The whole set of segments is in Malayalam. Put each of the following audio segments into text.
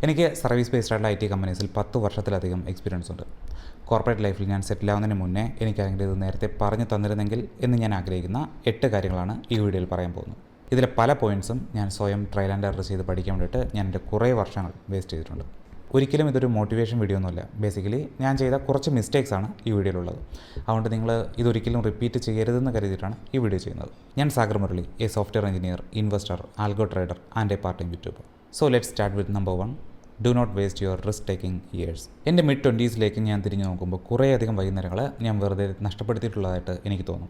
എനിക്ക് സർവീസ് ബേസ്ഡ് ആയിട്ടുള്ള IT കമ്പനീസിൽ 10 വർഷത്തിലധികം എക്സ്പീരിയൻസ് ഉണ്ട്. കോർപ്പറേറ്റ് ലൈഫിൽ ഞാൻ സെറ്റിൽ ആവുന്നതിന് മുന്നേ എനിക്കാണെങ്കിൽ ഇത് നേരത്തെ പറഞ്ഞു തന്നിരുന്നെങ്കിൽ എന്ന് ഞാൻ ആഗ്രഹിക്കുന്ന 8 കാര്യങ്ങളാണ് ഈ വീഡിയോയിൽ പറയാൻ പോകുന്നത്. ഇതിലെ പല പോയിൻറ്സും ഞാൻ സ്വയം ട്രയൽ ആൻഡ് എറർ ചെയ്ത് പഠിക്കാൻ വേണ്ടിയിട്ട് ഞാൻ എൻ്റെ കുറേ വർഷങ്ങൾ വേസ്റ്റ് ചെയ്തിട്ടുണ്ട്. ഒരിക്കലും ഇതൊരു മോട്ടിവേഷൻ വീഡിയോ ഒന്നുമല്ല. ബേസിക്കലി ഞാൻ ചെയ്ത കുറച്ച് മിസ്റ്റേക്സ് ആണ് ഈ വീഡിയോയിലുള്ളത്. അതുകൊണ്ട് നിങ്ങൾ ഇതൊരിക്കലും റിപ്പീറ്റ് ചെയ്യരുതെന്ന് കരുതിയിട്ടാണ് ഈ വീഡിയോ ചെയ്യുന്നത്. ഞാൻ Sagar Murali, a software engineer, investor, algo trader and a part time YouTuber. So let's start with number 1. Do not waste your risk taking years. എൻ്റെ mid-20s ഞാൻ തിരിഞ്ഞു നോക്കുമ്പോൾ കുറേയധികം വൈകുന്നേരങ്ങൾ ഞാൻ വെറുതെ നഷ്ടപ്പെടുത്തിയിട്ടുള്ളതായിട്ട് എനിക്ക് തോന്നും.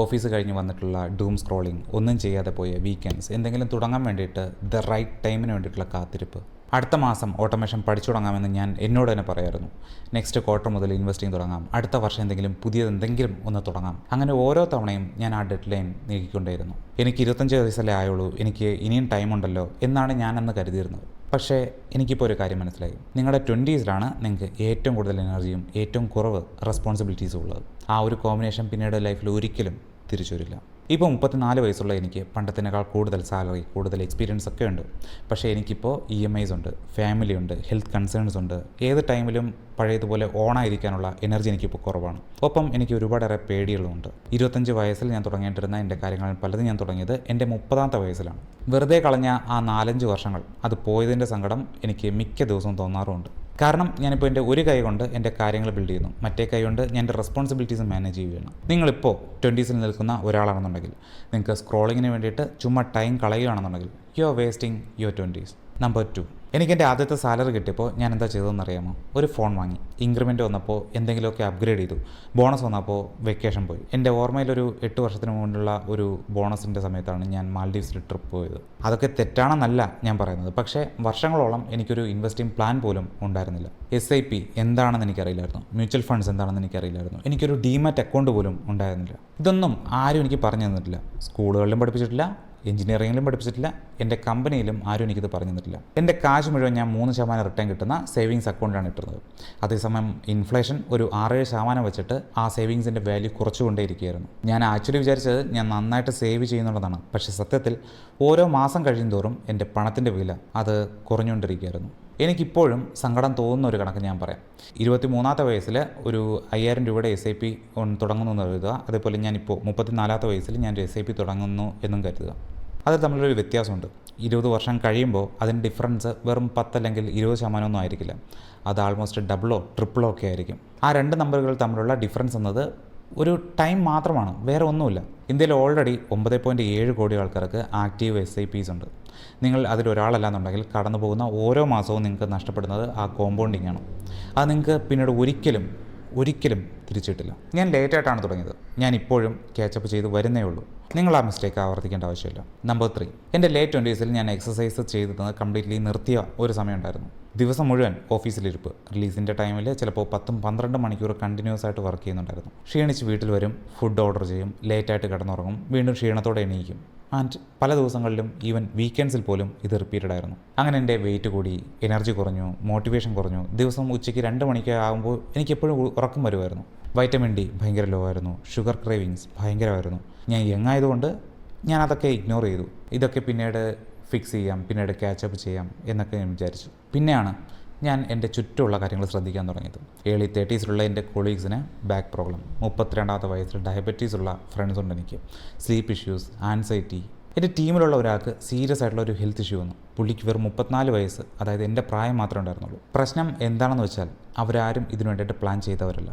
ഓഫീസ് കഴിഞ്ഞ് വന്നിട്ടുള്ള ഡൂം സ്ക്രോളിംഗ്, ഒന്നും ചെയ്യാതെ പോയ വീക്കെൻഡ്സ്, എന്തെങ്കിലും തുടങ്ങാൻ വേണ്ടിയിട്ട് ദ റൈറ്റ് ടൈമിന് വേണ്ടിയിട്ടുള്ള കാത്തിരിപ്പ്. അടുത്ത മാസം ഓട്ടോമേഷൻ പഠിച്ചു തുടങ്ങാമെന്ന് ഞാൻ എന്നോട് തന്നെ പറയായിരുന്നു. നെക്സ്റ്റ് ക്വാർട്ടർ മുതൽ ഇൻവെസ്റ്റിംഗ് തുടങ്ങാം, അടുത്ത വർഷം പുതിയതെന്തെങ്കിലും ഒന്ന് തുടങ്ങാം. അങ്ങനെ ഓരോ തവണയും ഞാൻ ആ ഡെഡ് ലൈൻ നീക്കിക്കൊണ്ടേയിരുന്നു. എനിക്ക് 25 വയസ്സല്ലേ ആയുള്ളൂ, എനിക്ക് ഇനിയും ടൈമുണ്ടല്ലോ എന്നാണ് ഞാൻ അന്ന് കരുതിയിരുന്നത്. പക്ഷേ എനിക്കിപ്പോൾ ഒരു കാര്യം മനസ്സിലായി. നിങ്ങളുടെ 20s നിങ്ങൾക്ക് ഏറ്റവും കൂടുതൽ എനർജിയും ഏറ്റവും കുറവ് റെസ്പോൺസിബിലിറ്റീസും ഉള്ളത്. ആ ഒരു കോമ്പിനേഷൻ പിന്നീട് ലൈഫിൽ ഒരിക്കലും തിരിച്ചു വരില്ല. ഇപ്പോൾ 34 വയസ്സുള്ള എനിക്ക് പണ്ടത്തിനേക്കാൾ കൂടുതൽ സാലറി, കൂടുതൽ എക്സ്പീരിയൻസ് ഒക്കെ ഉണ്ട്. പക്ഷേ എനിക്കിപ്പോൾ EMIs ഉണ്ട്, ഫാമിലി ഉണ്ട്, ഹെൽത്ത് കൺസേൺസ് ഉണ്ട്. ഏത് ടൈമിലും പഴയതുപോലെ ഓണായിരിക്കാനുള്ള എനർജി എനിക്കിപ്പോൾ കുറവാണ്. ഒപ്പം എനിക്ക് ഒരുപാടേറെ പേടികളുമുണ്ട്. 25 വയസ്സിൽ ഞാൻ തുടങ്ങിയിട്ടിരുന്ന എൻ്റെ കാര്യങ്ങളിൽ പലതും ഞാൻ തുടങ്ങിയത് എൻ്റെ 30ാമത്തെ വയസ്സിലാണ്. വെറുതെ കളഞ്ഞ ആ 4-5 വർഷങ്ങൾ, അത് പോയതിൻ്റെ സങ്കടം എനിക്ക് മിക്ക ദിവസവും തോന്നാറുമുണ്ട്. കാരണം ഞാനിപ്പോൾ എൻ്റെ ഒരു കൈ കൊണ്ട് എൻ്റെ കാര്യങ്ങൾ ബിൽഡ് ചെയ്യുന്നു, മറ്റേ കൈ കൊണ്ട് ഞാൻ എൻ്റെ റെസ്പോൺസിബിലിറ്റീസ് മാനേജ് ചെയ്യുകയാണ്. നിങ്ങളിപ്പോൾ 20s നിൽക്കുന്ന ഒരാളാണെന്നുണ്ടെങ്കിൽ, നിങ്ങൾക്ക് സ്ക്രോളിങ്ങിന് വേണ്ടിയിട്ട് ചുമ്മാ ടൈം കളയുകയാണെന്നുണ്ടെങ്കിൽ, you are wasting your 20s. Number 2. എനിക്ക് എൻ്റെ ആദ്യത്തെ സാലറി കിട്ടിയപ്പോൾ ഞാൻ എന്താ ചെയ്തതെന്ന് അറിയാമോ? ഒരു ഫോൺ വാങ്ങി. ഇൻക്രിമെൻറ്റ് വന്നപ്പോൾ എന്തെങ്കിലുമൊക്കെ അപ്ഗ്രേഡ് ചെയ്തു. ബോണസ് വന്നപ്പോൾ വെക്കേഷൻ പോയി. എൻ്റെ ഓർമ്മയിലൊരു 8 വർഷത്തിന് മുമ്പുള്ള ഒരു ബോണസിൻ്റെ സമയത്താണ് ഞാൻ മാൽഡീവ്സിൽ ട്രിപ്പ് പോയത്. അതൊക്കെ തെറ്റാണെന്നല്ല ഞാൻ പറയുന്നത്, പക്ഷേ വർഷങ്ങളോളം എനിക്കൊരു ഇൻവെസ്റ്റിംഗ് പ്ലാൻ പോലും ഉണ്ടായിരുന്നില്ല. SIP എന്താണെന്ന് എനിക്കറിയില്ലായിരുന്നു, മ്യൂച്വൽ ഫണ്ട്സ് എന്താണെന്ന് എനിക്കറിയില്ലായിരുന്നു, എനിക്കൊരു ഡീമാറ്റ് അക്കൗണ്ട് പോലും ഉണ്ടായിരുന്നില്ല. ഇതൊന്നും ആരും എനിക്ക് പറഞ്ഞു തന്നിട്ടില്ല. സ്കൂളുകളിലും പഠിപ്പിച്ചിട്ടില്ല, എഞ്ചിനീയറിംഗിലും പഠിപ്പിച്ചിട്ടില്ല, എൻ്റെ കമ്പനിയിലും ആരും എനിക്കിത് പറഞ്ഞു തന്നിട്ടില്ല. എൻ്റെ കാശ് മുഴുവൻ ഞാൻ 3% റിട്ടേൺ കിട്ടുന്ന സേവിങ്സ് അക്കൗണ്ടിലാണ് ഇട്ടുന്നത്. അതേസമയം ഇൻഫ്ലേഷൻ ഒരു 6-7% വെച്ചിട്ട് ആ സേവിങ്സിൻ്റെ വാല്യൂ കുറച്ചുകൊണ്ടേയിരിക്കുകയായിരുന്നു. ഞാൻ ആക്ച്വലി വിചാരിച്ചത് ഞാൻ നന്നായിട്ട് സേവ് ചെയ്യുന്നുള്ളതാണ്. പക്ഷേ സത്യത്തിൽ ഓരോ മാസം കഴിയുന്തോറും എൻ്റെ പണത്തിൻ്റെ വില അത് കുറഞ്ഞുകൊണ്ടിരിക്കുകയായിരുന്നു. എനിക്കിപ്പോഴും സങ്കടം തോന്നുന്ന ഒരു കണക്ക് ഞാൻ പറയാം. 23ാമത്തെ വയസ്സിൽ ഒരു 5000 രൂപയുടെ SIP തുടങ്ങുന്നു എന്ന് കരുതുക. അതേപോലെ ഞാനിപ്പോൾ 34ാമത്തെ വയസ്സിൽ ഞാൻ SIP തുടങ്ങുന്നു എന്നും കരുതുക. അത് തമ്മിലൊരു വ്യത്യാസമുണ്ട്. 20 വർഷം കഴിയുമ്പോൾ അതിൻ്റെ ഡിഫറൻസ് വെറും 10 അല്ലെങ്കിൽ 20% ഒന്നും ആയിരിക്കില്ല. അത് ആൾമോസ്റ്റ് ഡബിളോ ട്രിപ്പിളോ ഒക്കെ ആയിരിക്കും. ആ 2 നമ്പറുകൾ തമ്മിലുള്ള ഡിഫറൻസ് എന്നത് ഒരു ടൈം മാത്രമാണ്, വേറെ ഒന്നുമില്ല. ഇന്ത്യയിൽ ഓൾറെഡി 9.7 കോടി ആൾക്കാർക്ക് ആക്റ്റീവ് SIPs ഉണ്ട്. നിങ്ങൾ അതിലൊരാളല്ലാന്നുണ്ടെങ്കിൽ കടന്നു പോകുന്ന ഓരോ മാസവും നിങ്ങൾക്ക് നഷ്ടപ്പെടുന്നത് ആ കോമ്പൗണ്ടിങ് ആണ്. അത് നിങ്ങൾക്ക് പിന്നീട് ഒരിക്കലും തിരിച്ചിട്ടില്ല. ഞാൻ ലേറ്റായിട്ടാണ് തുടങ്ങിയത്. ഞാൻ ഇപ്പോഴും ക്യാച്ചപ്പ് ചെയ്ത് വരുന്നേ ഉള്ളൂ. നിങ്ങൾ ആ മിസ്റ്റേക്ക് ആവർത്തിക്കേണ്ട ആവശ്യമില്ല. നമ്പർ 3. എൻ്റെ ലേറ്റ് 20s ഞാൻ എക്സസൈസ് ചെയ്തത് കംപ്ലീറ്റ്ലി നിർത്തിയ ഒരു സമയം ഉണ്ടായിരുന്നു. ദിവസം മുഴുവൻ ഓഫീസിലിരിപ്പ്. റിലീസിൻ്റെ ടൈമിൽ ചിലപ്പോൾ 10-12 മണിക്കൂർ കണ്ടിന്യൂസ് ആയിട്ട് വർക്ക് ചെയ്യുന്നുണ്ടായിരുന്നു. ക്ഷീണിച്ച് വീട്ടിൽ വരും, ഫുഡ് ഓർഡർ ചെയ്യും, ലേറ്റായിട്ട് കിടന്നുറങ്ങും, വീണ്ടും ക്ഷീണത്തോടെ എണീക്കും. ആൻഡ് പല ദിവസങ്ങളിലും ഈവൻ വീക്കെൻഡ്സിൽ പോലും ഇത് റിപ്പീറ്റഡ് ആയിരുന്നു. അങ്ങനെ എൻ്റെ വെയിറ്റ് കൂടി, എനർജി കുറഞ്ഞു, മോട്ടിവേഷൻ കുറഞ്ഞു. ദിവസം ഉച്ചയ്ക്ക് 2 മണിക്ക് ആകുമ്പോൾ എനിക്കെപ്പോഴും ഉറക്കം വരുമായിരുന്നു. വൈറ്റമിൻ D ഭയങ്കര ലോ ആയിരുന്നു. ഷുഗർ ക്രേവിങ്സ് ഭയങ്കരമായിരുന്നു. ഞാൻ യങ് ആയതുകൊണ്ട് ഞാനതൊക്കെ ഇഗ്നോർ ചെയ്തു. ഇതൊക്കെ പിന്നീട് ഫിക്സ് ചെയ്യാം, പിന്നീട് ക്യാച്ചപ്പ് ചെയ്യാം എന്നൊക്കെ ഞാൻ വിചാരിച്ചു. പിന്നെയാണ് ഞാൻ എൻ്റെ ചുറ്റുമുള്ള കാര്യങ്ങൾ ശ്രദ്ധിക്കാൻ തുടങ്ങിയത്. ഏർലി 30s എൻ്റെ കൊളീഗ്സിന് ബാക്ക് പ്രോബ്ലം, 32ാമത്തെ വയസ്സിൽ ഡയബറ്റീസ് ഉള്ള ഫ്രണ്ട്സ് ഉണ്ട് എനിക്ക്, സ്ലീപ്പ് ഇഷ്യൂസ്, ആൻസൈറ്റി. എൻ്റെ ടീമിലുള്ള ഒരാൾക്ക് സീരിയസ് ആയിട്ടുള്ള ഒരു ഹെൽത്ത് ഇഷ്യൂ വന്നു. പുള്ളിക്ക് വെറും 34 വയസ്സ്, അതായത് എൻ്റെ പ്രായം മാത്രമേ ഉണ്ടായിരുന്നുള്ളൂ. പ്രശ്നം എന്താണെന്ന് വെച്ചാൽ അവരാരും ഇതിനു വേണ്ടിയിട്ട് പ്ലാൻ ചെയ്തവരല്ല.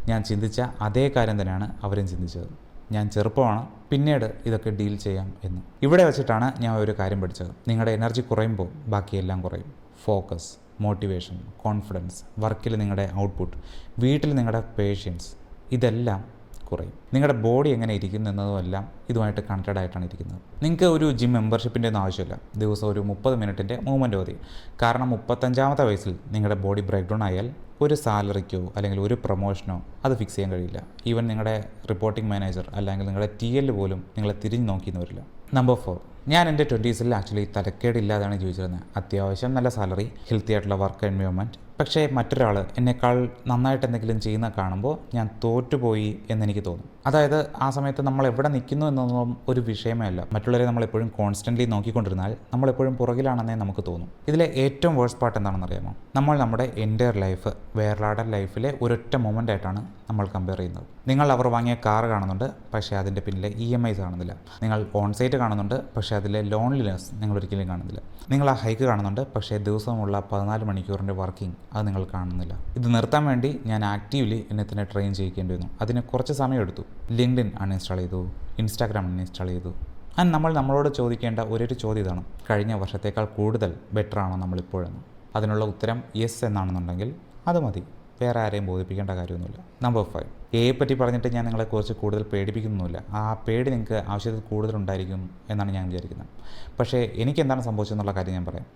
ഞാൻ ചിന്തിച്ച അതേ കാര്യം തന്നെയാണ് അവരും ചിന്തിച്ചത്. ഞാൻ ചെറുപ്പമാണ്, പിന്നീട് ഇതൊക്കെ ഡീൽ ചെയ്യാം എന്ന്. ഇവിടെ വെച്ചിട്ടാണ് ഞാൻ ഒരു കാര്യം പഠിച്ചത്. നിങ്ങളുടെ എനർജി കുറയുമ്പോൾ ബാക്കിയെല്ലാം കുറയും. ഫോക്കസ്, മോട്ടിവേഷൻ, കോൺഫിഡൻസ്, വർക്കിൽ നിങ്ങളുടെ ഔട്ട്പുട്ട്, വീട്ടിൽ നിങ്ങളുടെ പേഷ്യൻസ്, ഇതെല്ലാം കുറയും. നിങ്ങളുടെ ബോഡി എങ്ങനെ ഇരിക്കുന്നു എന്നതുമെല്ലാം ഇതുമായിട്ട് കണക്റ്റഡ് ആയിട്ടാണ് ഇരിക്കുന്നത്. നിങ്ങൾക്ക് ഒരു ജിം മെമ്പർഷിപ്പിൻ്റെ ഒന്നും ആവശ്യമില്ല. ദിവസം ഒരു 30 മിനിറ്റിൻ്റെ മൂവ്മെൻറ്റ് മതി. കാരണം 35ാമത്തെ വയസ്സിൽ നിങ്ങളുടെ ബോഡി ബ്രേക്ക് ഡൗൺ ആയാൽ ഒരു സാലറിക്കോ അല്ലെങ്കിൽ ഒരു പ്രൊമോഷനോ അത് ഫിക്സ് ചെയ്യാൻ കഴിയില്ല. ഈവൻ നിങ്ങളുടെ റിപ്പോർട്ടിംഗ് മാനേജർ അല്ലെങ്കിൽ നിങ്ങളുടെ TL പോലും നിങ്ങളെ തിരിഞ്ഞ് നോക്കിയെന്ന് വരില്ല. നമ്പർ 4. ഞാൻ എൻ്റെ 20s ആക്ച്വലി തലക്കേടില്ലാതാണ് ജീവിച്ചിരുന്നത്. അത്യാവശ്യം നല്ല സാലറി, ഹെൽത്തി ആയിട്ടുള്ള വർക്ക് എൻവയോൺമെൻറ്റ്, പക്ഷേ മറ്റൊരാൾ എന്നെക്കാൾ നന്നായിട്ട് എന്തെങ്കിലും ചെയ്യുന്ന കാണുമ്പോൾ ഞാൻ തോറ്റുപോയി എന്നെനിക്ക് തോന്നും. അതായത് ആ സമയത്ത് നമ്മൾ എവിടെ നിൽക്കുന്നു എന്നൊന്നും ഒരു വിഷയമേ അല്ല. മറ്റുള്ളവരെ നമ്മളെപ്പോഴും കോൺസ്റ്റൻ്റ്ലി നോക്കിക്കൊണ്ടിരുന്നാൽ നമ്മളെപ്പോഴും പുറകിലാണെന്നേ നമുക്ക് തോന്നും. ഇതിലെ ഏറ്റവും വേഴ്സ്റ്റ് പാർട്ട് എന്താണെന്ന് അറിയാമോ? നമ്മൾ നമ്മുടെ എൻ്റയർ ലൈഫ് വേറൊരാളുടെ ലൈഫിലെ ഒരൊറ്റ മൊമെൻ്റ് ആയിട്ടാണ് നമ്മൾ കമ്പയർ ചെയ്യുന്നത്. നിങ്ങൾ അവർ വാങ്ങിയ കാർ കാണുന്നുണ്ട്, പക്ഷേ അതിൻ്റെ പിന്നിലെ EMIs കാണുന്നില്ല. നിങ്ങൾ ഓൺ സൈറ്റ് കാണുന്നുണ്ട്, പക്ഷേ അതിലെ ലോൺലിനെസ് നിങ്ങൾ ഒരിക്കലും കാണുന്നില്ല. നിങ്ങൾ ആ ഹൈക്ക് കാണുന്നുണ്ട്, പക്ഷേ ദിവസമുള്ള 14 മണിക്കൂറിൻ്റെ വർക്കിംഗ് അത് നിങ്ങൾ കാണുന്നില്ല. ഇത് നിർത്താൻ വേണ്ടി ഞാൻ ആക്റ്റീവ്ലി എന്നെ തന്നെ ട്രെയിൻ ചെയ്യിക്കേണ്ടി വന്നു. അതിന് കുറച്ച് സമയം എടുത്തു. ലിങ്ക്ഡിൻ അൺഇൻസ്റ്റാൾ ചെയ്തു, ഇൻസ്റ്റാഗ്രാം അൺഇൻസ്റ്റാൾ ചെയ്തു. ആൻഡ് നമ്മളോട് ചോദിക്കേണ്ട ഒരൊരു ചോദ്യം ഇതാണ്: കഴിഞ്ഞ വർഷത്തേക്കാൾ കൂടുതൽ ബെറ്റർ ആണോ നമ്മളിപ്പോഴെന്ന്? അതിനുള്ള ഉത്തരം യെസ് എന്നാണെന്നുണ്ടെങ്കിൽ അത് മതി. വേറെ ആരെയും ബോധിപ്പിക്കേണ്ട കാര്യമൊന്നുമില്ല. നമ്പർ 5, എയെ പറ്റി പറഞ്ഞിട്ട് ഞാൻ നിങ്ങളെ കുറച്ച് കൂടുതൽ പേടിപ്പിക്കുന്നില്ല. ആ പേടി നിങ്ങൾക്ക് ആവശ്യത്തിൽ കൂടുതലുണ്ടായിരിക്കും എന്നാണ് ഞാൻ വിചാരിക്കുന്നത്. പക്ഷേ എനിക്കെന്താണ് സംഭവിച്ചതെന്നുള്ള കാര്യം ഞാൻ പറയാം.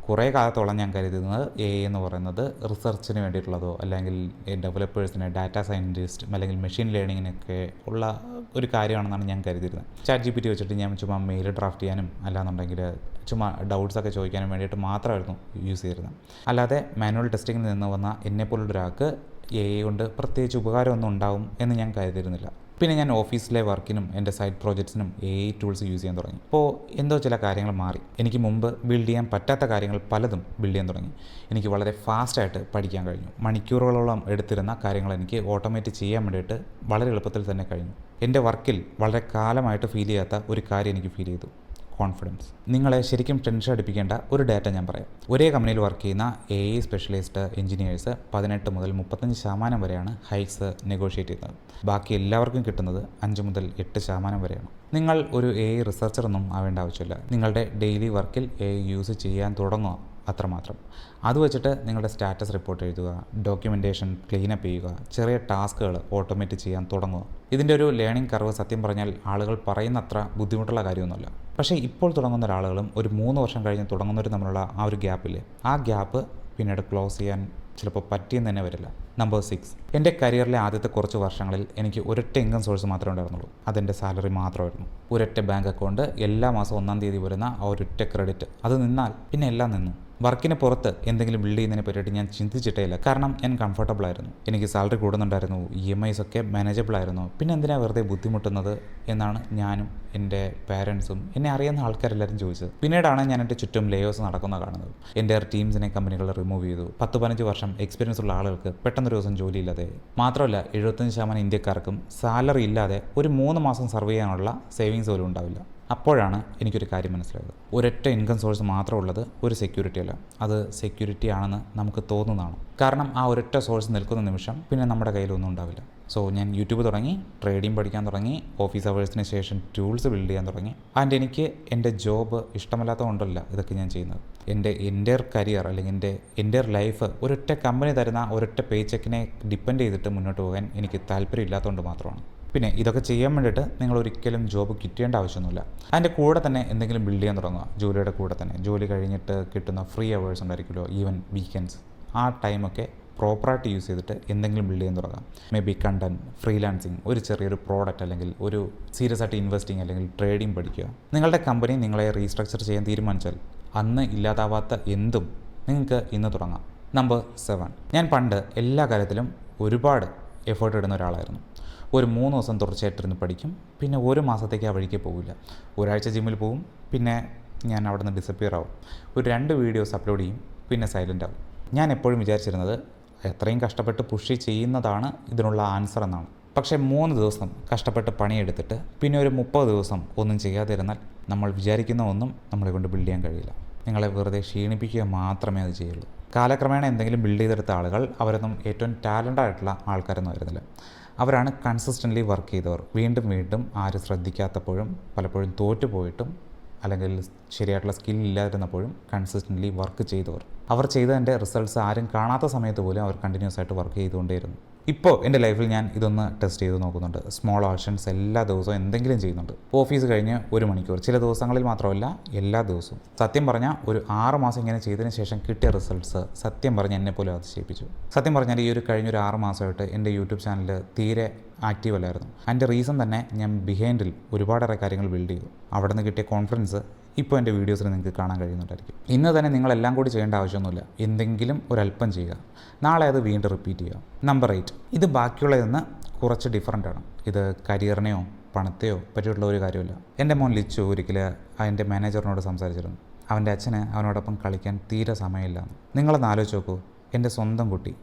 കുറേ കാലത്തോളം ഞാൻ കരുതുന്നത് എന്ന് പറയുന്നത് റിസർച്ചിന് വേണ്ടിയിട്ടുള്ളതോ അല്ലെങ്കിൽ ഡെവലപ്പേഴ്സിന്, ഡാറ്റ സയൻറ്റിസ്റ്റ് അല്ലെങ്കിൽ മെഷീൻ ലേണിങ്ങിനൊക്കെ ഉള്ള ഒരു കാര്യമാണെന്നാണ് ഞാൻ കരുതിയിരുന്നത്. ChatGPT വെച്ചിട്ട് ഞാൻ ചുമ്മാ മെയിൽ ഡ്രാഫ്റ്റ് ചെയ്യാനും അല്ലാന്നുണ്ടെങ്കിൽ ചുമ്മാ ഡൗട്ട്സൊക്കെ ചോദിക്കാനും വേണ്ടിയിട്ട് മാത്രമായിരുന്നു യൂസ് ചെയ്തിരുന്നത്. അല്ലാതെ മാനുവൽ ടെസ്റ്റിങ്ങിൽ നിന്ന് വന്ന എന്നെപ്പോലുള്ളൊരാൾക്ക് കൊണ്ട് പ്രത്യേകിച്ച് ഉപകാരമൊന്നും ഉണ്ടാവും എന്ന് ഞാൻ കരുതിയിരുന്നില്ല. പിന്നെ ഞാൻ ഓഫീസിലെ വർക്കിനും എൻ്റെ സൈഡ് പ്രോജക്ട്സിനും ടൂൾസ് യൂസ് ചെയ്യാൻ തുടങ്ങി. അപ്പോൾ എന്തോ ചില കാര്യങ്ങൾ മാറി. എനിക്ക് മുമ്പ് ബിൽഡ് ചെയ്യാൻ പറ്റാത്ത കാര്യങ്ങൾ പലതും ബിൽഡ് ചെയ്യാൻ തുടങ്ങി. എനിക്ക് വളരെ ഫാസ്റ്റായിട്ട് പഠിക്കാൻ കഴിഞ്ഞു. മണിക്കൂറുകളോളം എടുത്തിരുന്ന കാര്യങ്ങൾ എനിക്ക് ഓട്ടോമേറ്റ് ചെയ്യാൻ വേണ്ടിയിട്ട് വളരെ എളുപ്പത്തിൽ തന്നെ കഴിഞ്ഞു. എൻ്റെ വർക്കിൽ വളരെ കാലമായിട്ട് ഫീൽ ചെയ്യാത്ത ഒരു കാര്യം എനിക്ക് ഫീൽ ചെയ്തു: കോൺഫിഡൻസ്. നിങ്ങളെ ശരിക്കും ടെൻഷൻ അടിപ്പിക്കേണ്ട ഒരു ഡാറ്റ ഞാൻ പറയാം. ഒരേ കമ്പനിയിൽ വർക്ക് ചെയ്യുന്ന സ്പെഷ്യലിസ്റ്റ് എഞ്ചിനീയേഴ്സ് 18 മുതൽ 35% വരെയാണ് ഹൈക്സ് നെഗോഷിയേറ്റ് ചെയ്യുന്നത്. ബാക്കി എല്ലാവർക്കും കിട്ടുന്നത് 5 മുതൽ 8% വരെയാണ്. നിങ്ങൾ ഒരു റിസർച്ചറൊന്നും ആവേണ്ട ആവശ്യമില്ല. നിങ്ങളുടെ ഡെയിലി വർക്കിൽ യൂസ് ചെയ്യാൻ തുടങ്ങുക, അത്രമാത്രം. അത് വെച്ചിട്ട് നിങ്ങളുടെ സ്റ്റാറ്റസ് റിപ്പോർട്ട് എഴുതുക, ഡോക്യുമെൻറ്റേഷൻ ക്ലീനപ്പ് ചെയ്യുക, ചെറിയ ടാസ്കുകൾ ഓട്ടോമേറ്റ് ചെയ്യാൻ തുടങ്ങുക. ഇതിൻ്റെ ഒരു ലേണിംഗ് കർവ് സത്യം പറഞ്ഞാൽ ആളുകൾ പറയുന്ന അത്ര ബുദ്ധിമുട്ടുള്ള കാര്യമൊന്നുമല്ല. പക്ഷേ ഇപ്പോൾ തുടങ്ങുന്ന ഒരാളുകളും ഒരു 3 വർഷം കഴിഞ്ഞ് തുടങ്ങുന്നവരും തമ്മിലുള്ള ആ ഒരു ഗ്യാപ്പില്ലേ, ആ ഗ്യാപ്പ് പിന്നീട് ക്ലോസ് ചെയ്യാൻ ചിലപ്പോൾ പറ്റിയെന്ന് തന്നെ വരില്ല. നമ്പർ 6, എൻ്റെ കരിയറിലെ ആദ്യത്തെ കുറച്ച് വർഷങ്ങളിൽ എനിക്ക് ഒരൊറ്റ ഇൻകം സോഴ്സ് മാത്രമേ ഉണ്ടായിരുന്നുള്ളൂ. അതെൻ്റെ സാലറി മാത്രമായിരുന്നു. ഒരൊറ്റ ബാങ്ക് അക്കൗണ്ട്, എല്ലാ മാസവും 1-ാം തീയതി വരുന്ന ആ ഒരൊറ്റ ക്രെഡിറ്റ്. അത് നിന്നാൽ പിന്നെ എല്ലാം നിന്നു. വർക്കിന് പുറത്ത് എന്തെങ്കിലും ബിൽഡ് ചെയ്യുന്നതിനെ പറ്റിയിട്ട് ഞാൻ ചിന്തിച്ചിട്ടേ ഇല്ല. കാരണം ഞാൻ കംഫർട്ടബിൾ ആയിരുന്നു. എനിക്ക് സാലറി കൂടുന്നുണ്ടായിരുന്നു, EMIs ഒക്കെ മാനേജബിൾ ആയിരുന്നു. പിന്നെ എന്തിനാണ് വെറുതെ ബുദ്ധിമുട്ടുന്നത് എന്നാണ് ഞാനും എൻ്റെ പാരൻസും എന്നെ അറിയുന്ന ആൾക്കാരെല്ലാവരും ചോദിച്ചത്. പിന്നീടാണ് ഞാൻ എൻ്റെ ചുറ്റും ലേയേഴ്സ് നടക്കുന്ന കാണുന്നത്. എൻ്റെ ടീംസിനെ കമ്പനികൾ റിമൂവ് ചെയ്തു. 10-15 വർഷം എക്സ്പീരിയൻസ് ഉള്ള ആളുകൾക്ക് പെട്ടെന്നൊരു ദിവസം ജോലിയില്ലാതെ. മാത്രമല്ല 75% ഇന്ത്യക്കാർക്കും സാലറി ഇല്ലാതെ ഒരു 3 മാസം സർവേ ചെയ്യാനുള്ള സേവിങ്സ് പോലും ഉണ്ടാവില്ല. അപ്പോഴാണ് എനിക്കൊരു കാര്യം മനസ്സിലായത്: ഒരൊറ്റ ഇൻകം സോഴ്സ് മാത്രമുള്ളത് ഒരു സെക്യൂരിറ്റി അല്ല, അത് സെക്യൂരിറ്റി ആണെന്ന് നമുക്ക് തോന്നുന്നതാണ്. കാരണം ആ ഒരൊറ്റ സോഴ്സ് നിൽക്കുന്ന നിമിഷം പിന്നെ നമ്മുടെ കയ്യിലൊന്നും ഉണ്ടാവില്ല. സോ ഞാൻ യൂട്യൂബ് തുടങ്ങി, ട്രേഡിംഗ് പഠിക്കാൻ തുടങ്ങി, ഓഫീസ് അവേഴ്സിന് ശേഷം ടൂൾസ് ബിൽഡ് ചെയ്യാൻ തുടങ്ങി. ആൻഡ് എനിക്ക് എൻ്റെ ജോബ് ഇഷ്ടമല്ലാത്തതുകൊണ്ടല്ല ഇതൊക്കെ ഞാൻ ചെയ്യുന്നത്. എൻ്റെ കരിയർ അല്ലെങ്കിൽ എൻ്റെ ലൈഫ് ഒരൊറ്റ കമ്പനി തരുന്ന ഒരൊറ്റ പേ ചെക്കിനെ ഡിപ്പെൻഡ് ചെയ്തിട്ട് മുന്നോട്ട് പോകാൻ എനിക്ക് താല്പര്യമില്ലാത്തതുകൊണ്ട് മാത്രമാണ്. പിന്നെ ഇതൊക്കെ ചെയ്യാൻ വേണ്ടിയിട്ട് നിങ്ങൾ ഒരിക്കലും ജോബ് കിട്ടേണ്ട ആവശ്യമൊന്നുമില്ല. അതിൻ്റെ കൂടെ തന്നെ എന്തെങ്കിലും ബിൽഡ് ചെയ്യാൻ തുടങ്ങുക. ജോലിയുടെ കൂടെ തന്നെ, ജോലി കഴിഞ്ഞിട്ട് കിട്ടുന്ന ഫ്രീ അവേഴ്സ് ഉണ്ടായിരിക്കുമല്ലോ, ഈവൻ വീക്കെൻഡ്സ്, ആ ടൈമൊക്കെ പ്രോപ്പറായിട്ട് യൂസ് ചെയ്തിട്ട് എന്തെങ്കിലും ബിൽഡ് ചെയ്യാൻ തുടങ്ങാം. മേ ബി കണ്ടൻറ്, ഫ്രീലാൻസിങ്, ഒരു ചെറിയൊരു പ്രോഡക്റ്റ് അല്ലെങ്കിൽ ഒരു സീരിയസ് ആയിട്ട് ഇൻവെസ്റ്റിംഗ് അല്ലെങ്കിൽ ട്രേഡിംഗ് പഠിക്കുക. നിങ്ങളുടെ കമ്പനി നിങ്ങളെ റീസ്ട്രക്ചർ ചെയ്യാൻ തീരുമാനിച്ചാൽ അന്ന് ഇല്ലാതാവാത്ത എന്തും നിങ്ങൾക്ക് ഇന്ന് തുടങ്ങാം. നമ്പർ 7, ഞാൻ പണ്ട് എല്ലാ കാര്യത്തിലും ഒരുപാട് എഫേർട്ട് ഇടുന്ന ഒരാളായിരുന്നു. ഒരു 3 ദിവസം തുടർച്ചയായിട്ടിരുന്ന് പഠിക്കും, പിന്നെ 1 മാസത്തേക്ക് ആ വഴിക്ക് പോകില്ല. ഒരാഴ്ച ജിമ്മിൽ പോവും, പിന്നെ ഞാൻ അവിടെ നിന്ന് ഡിസപ്പിയർ ആവും. ഒരു 2 വീഡിയോസ് അപ്ലോഡ് ചെയ്യും, പിന്നെ സൈലൻ്റ് ആവും. ഞാൻ എപ്പോഴും വിചാരിച്ചിരുന്നത് എത്രയും കഷ്ടപ്പെട്ട് പുഷ് ചെയ്യുന്നതാണ് ഇതിനുള്ള ആൻസർ എന്നാണ്. പക്ഷേ 3 ദിവസം കഷ്ടപ്പെട്ട് പണിയെടുത്തിട്ട് പിന്നെ ഒരു 30 ദിവസം ഒന്നും ചെയ്യാതിരുന്നാൽ നമ്മൾ വിചാരിക്കുന്ന ഒന്നും നമ്മളെ കൊണ്ട് ബിൽഡ് ചെയ്യാൻ കഴിയില്ല. നിങ്ങളെ വെറുതെ ക്ഷീണിപ്പിക്കുക മാത്രമേ അത് ചെയ്യുള്ളൂ. കാലക്രമേണ എന്തെങ്കിലും ബിൽഡ് ചെയ്തെടുത്ത ആളുകൾ അവരൊന്നും ഏറ്റവും ടാലൻ്റ് ആയിട്ടുള്ള ആൾക്കാരൊന്നും ആയിരുന്നില്ല. അവരാണ് കൺസിസ്റ്റൻ്റ്ലി വർക്ക് ചെയ്തവർ. വീണ്ടും വീണ്ടും ആരും ശ്രദ്ധിക്കാത്തപ്പോഴും പലപ്പോഴും തോറ്റുപോയിട്ടും അല്ലെങ്കിൽ ശരിയായിട്ടുള്ള സ്കിൽ ഇല്ലാതിരുന്നപ്പോഴും കൺസിസ്റ്റൻ്റ്ലി വർക്ക് ചെയ്തവർ. അവർ ചെയ്തതിൻ്റെ റിസൾട്ട്സ് ആരും കാണാത്ത സമയത്ത് പോലും അവർ കണ്ടിന്യൂസ് ആയിട്ട് വർക്ക് ചെയ്തുകൊണ്ടേയിരുന്നു. ഇപ്പോൾ എൻ്റെ ലൈഫിൽ ഞാൻ ഇതൊന്ന് ടെസ്റ്റ് ചെയ്ത് നോക്കുന്നുണ്ട്. സ്മോൾ ആക്ഷൻസ് എല്ലാ ദിവസവും എന്തെങ്കിലും ചെയ്യുന്നുണ്ട്. ഓഫീസ് കഴിഞ്ഞ് 1 മണിക്കൂർ, ചില ദിവസങ്ങളിൽ മാത്രമല്ല എല്ലാ ദിവസവും. സത്യം പറഞ്ഞാൽ ഒരു 6 മാസം ഇങ്ങനെ ചെയ്തതിന് ശേഷം കിട്ടിയ റിസൾട്ട്സ് സത്യം പറഞ്ഞാൽ എന്നെപ്പോലും അതിശയിപ്പിച്ചു. സത്യം പറഞ്ഞാൽ ഈ കഴിഞ്ഞൊരു 6 മാസമായിട്ട് എൻ്റെ യൂട്യൂബ് ചാനൽ തീരെ ആക്റ്റീവ് അല്ലായിരുന്നു. അതിൻ്റെ റീസൺ തന്നെ ഞാൻ ബിഹൈൻഡിൽ ഒരുപാടേറെ കാര്യങ്ങൾ ബിൽഡ് ചെയ്തു. അവിടെ നിന്ന് കിട്ടിയ കോൺഫിഡൻസ് ഇപ്പോൾ എൻ്റെ വീഡിയോസിൽ നിങ്ങൾക്ക് കാണാൻ കഴിയുന്നുണ്ടായിരിക്കും. ഇന്ന് തന്നെ നിങ്ങളെല്ലാം കൂടി ചെയ്യേണ്ട ആവശ്യമൊന്നുമില്ല. എന്തെങ്കിലും ഒരല്പം ചെയ്യുക, നാളെ അത് വീണ്ടും റിപ്പീറ്റ് ചെയ്യുക. നമ്പർ 8, ഇത് ബാക്കിയുള്ളതിൽ നിന്ന് കുറച്ച് ഡിഫറൻ്റ് ആണ്. ഇത് കരിയറിനെയോ പണത്തെയോ പറ്റിയിട്ടുള്ള ഒരു കാര്യമില്ല. എൻ്റെ മോൻ ലിച്ചു ഒരിക്കൽ അതിൻ്റെ മാനേജറിനോട് സംസാരിച്ചിരുന്നു. അവൻ്റെ അച്ഛന് അവനോടൊപ്പം കളിക്കാൻ തീരെ സമയമില്ല. നിങ്ങളൊന്ന് ആലോചിച്ച് നോക്കൂ. എൻ്റെ സ്വന്തം കുട്ടി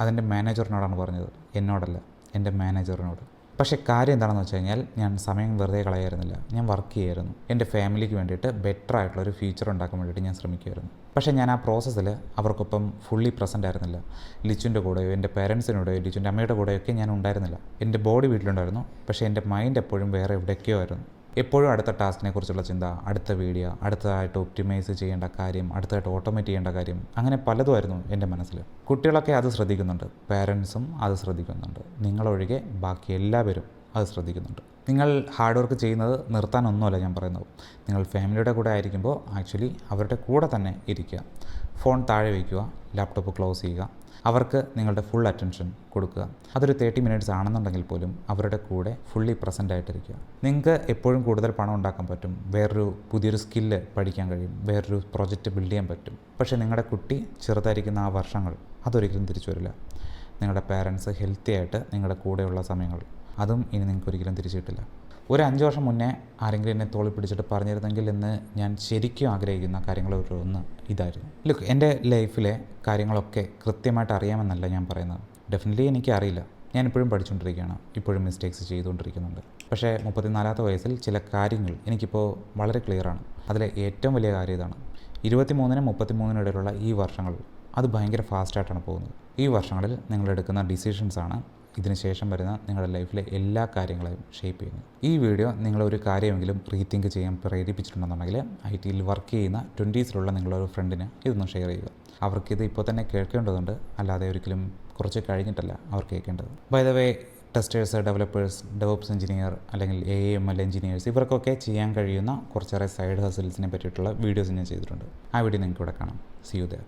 അതിൻ്റെ മാനേജറിനോടാണ് പറഞ്ഞത്, എന്നോടല്ല, എൻ്റെ മാനേജറിനോട്. പക്ഷേ കാര്യം എന്താണെന്ന് വെച്ച് കഴിഞ്ഞാൽ ഞാൻ സമയം വെറുതെ കളയായിരുന്നില്ല. ഞാൻ വർക്ക് ചെയ്യായിരുന്നു. എൻ്റെ ഫാമിലിക്ക് വേണ്ടിയിട്ട് ബെറ്റർ ആയിട്ടുള്ളൊരു ഫ്യൂച്ചർ ഉണ്ടാക്കാൻ വേണ്ടിയിട്ട് ഞാൻ ശ്രമിക്കുമായിരുന്നു. പക്ഷേ ഞാൻ ആ പ്രോസസ്സിൽ അവർക്കൊപ്പം ഫുള്ളി പ്രസൻ്റ് ആയിരുന്നില്ല. ലിച്ചുൻ്റെ കൂടെയോ എൻ്റെ പേരൻസിനോടെയോ ലിച്ചുൻ്റെ അമ്മയുടെ കൂടെയൊക്കെ ഞാൻ ഉണ്ടായിരുന്നില്ല. എൻ്റെ ബോഡി വീട്ടിലുണ്ടായിരുന്നു, പക്ഷേ എൻ്റെ മൈൻഡ് എപ്പോഴും വേറെ എവിടേക്കോ ആയിരുന്നു. എപ്പോഴും അടുത്ത ടാസ്കിനെ കുറിച്ചുള്ള ചിന്ത, അടുത്ത വീഡിയോ, അടുത്തതായിട്ട് ഒപ്റ്റിമൈസ് ചെയ്യേണ്ട കാര്യം, അടുത്തതായിട്ട് ഓട്ടോമേറ്റ് ചെയ്യേണ്ട കാര്യം, അങ്ങനെ പലതുമായിരുന്നു എൻ്റെ മനസ്സിൽ. കുട്ടികളൊക്കെ അത് ശ്രദ്ധിക്കുന്നുണ്ട്, പേരൻസും അത് ശ്രദ്ധിക്കുന്നുണ്ട്, നിങ്ങളൊഴികെ ബാക്കി എല്ലാവരും അത് ശ്രദ്ധിക്കുന്നുണ്ട്. നിങ്ങൾ ഹാർഡ് വർക്ക് ചെയ്യുന്നത് നിർത്താനൊന്നുമല്ല ഞാൻ പറയുന്നത്. നിങ്ങൾ ഫാമിലിയുടെ കൂടെ ആയിരിക്കുമ്പോൾ ആക്ച്വലി അവരുടെ കൂടെ തന്നെ ഇരിക്കുക. ഫോൺ താഴെ വയ്ക്കുക, ലാപ്ടോപ്പ് ക്ലോസ് ചെയ്യുക, അവർക്ക് നിങ്ങളുടെ ഫുൾ അറ്റൻഷൻ കൊടുക്കുക. അതൊരു 30 മിനിറ്റ്സ് ആണെന്നുണ്ടെങ്കിൽ പോലും അവരുടെ കൂടെ ഫുള്ളി പ്രസൻ്റ് ആയിട്ടിരിക്കുക. നിങ്ങൾക്ക് എപ്പോഴും കൂടുതൽ പണം ഉണ്ടാക്കാൻ പറ്റും, വേറൊരു പുതിയൊരു സ്കില്ല് പഠിക്കാൻ കഴിയും, വേറൊരു പ്രൊജക്റ്റ് ബിൽഡ് ചെയ്യാൻ പറ്റും. പക്ഷേ നിങ്ങളുടെ കുട്ടി ചെറുതായിരിക്കുന്ന ആ വർഷങ്ങൾ അതൊരിക്കലും തിരിച്ചു വരില്ല. നിങ്ങളുടെ പാരൻസ് ഹെൽത്തി ആയിട്ട് നിങ്ങളുടെ കൂടെയുള്ള സമയങ്ങൾ, അതും ഇനി നിങ്ങൾക്ക് ഒരിക്കലും തിരിച്ചു കിട്ടില്ല. ഒരു 5 വർഷം മുന്നേ ആരെങ്കിലും എന്നെ തോളി പിടിച്ചിട്ട് പറഞ്ഞിരുന്നെങ്കിൽ എന്ന് ഞാൻ ശരിക്കും ആഗ്രഹിക്കുന്ന കാര്യങ്ങളൊന്ന് ഇതായിരുന്നു. ലുക്ക്, എൻ്റെ ലൈഫിലെ കാര്യങ്ങളൊക്കെ കൃത്യമായിട്ട് അറിയാമെന്നല്ല ഞാൻ പറയുന്നത്. ഡെഫിനറ്റ്ലി എനിക്ക് അറിയില്ല. ഞാനിപ്പോഴും പഠിച്ചുകൊണ്ടിരിക്കുകയാണ്, ഇപ്പോഴും മിസ്റ്റേക്സ് ചെയ്തുകൊണ്ടിരിക്കുന്നുണ്ട്. പക്ഷേ 34ാമത്തെ വയസ്സിൽ ചില കാര്യങ്ങൾ എനിക്കിപ്പോൾ വളരെ ക്ലിയറാണ്. അതിലെ ഏറ്റവും വലിയ കാര്യം ഇതാണ്: 23നും 33നും ഇടയിലുള്ള ഈ വർഷങ്ങൾ അത് ഭയങ്കര ഫാസ്റ്റായിട്ടാണ് പോകുന്നത്. ഈ വർഷങ്ങളിൽ നിങ്ങളെടുക്കുന്ന ഡിസിഷൻസാണ് ഇതിന് ശേഷം വരുന്ന നിങ്ങളുടെ ലൈഫിലെ എല്ലാ കാര്യങ്ങളെയും ഷേപ്പ് ചെയ്യുന്നത്. ഈ വീഡിയോ നിങ്ങളൊരു കാര്യമെങ്കിലും റീതിങ്ക് ചെയ്യാൻ പ്രേരിപ്പിച്ചിട്ടുണ്ടെന്നുണ്ടെങ്കിൽ IT-യിൽ വർക്ക് ചെയ്യുന്ന 20s നിങ്ങളൊരു ഫ്രണ്ടിന് ഇതൊന്ന് ഷെയർ ചെയ്യുക. അവർക്കിത് ഇപ്പോൾ തന്നെ കേൾക്കേണ്ടതുണ്ട്, അല്ലാതെ ഒരിക്കലും കുറച്ച് കഴിഞ്ഞിട്ടല്ല അവർ കേൾക്കേണ്ടത്. By the way, testers, developers, DevOps engineer അല്ലെങ്കിൽ AML എഞ്ചിനീയേഴ്സ്, ഇവർക്കൊക്കെ ചെയ്യാൻ കഴിയുന്ന കുറച്ചേറെ സൈഡ് ഹസിൽസിനെ പറ്റിയിട്ടുള്ള വീഡിയോസ് ഞാൻ ചെയ്തിട്ടുണ്ട്. ആ വീഡിയോ നിങ്ങൾക്ക് ഇവിടെ കാണാം. See you there.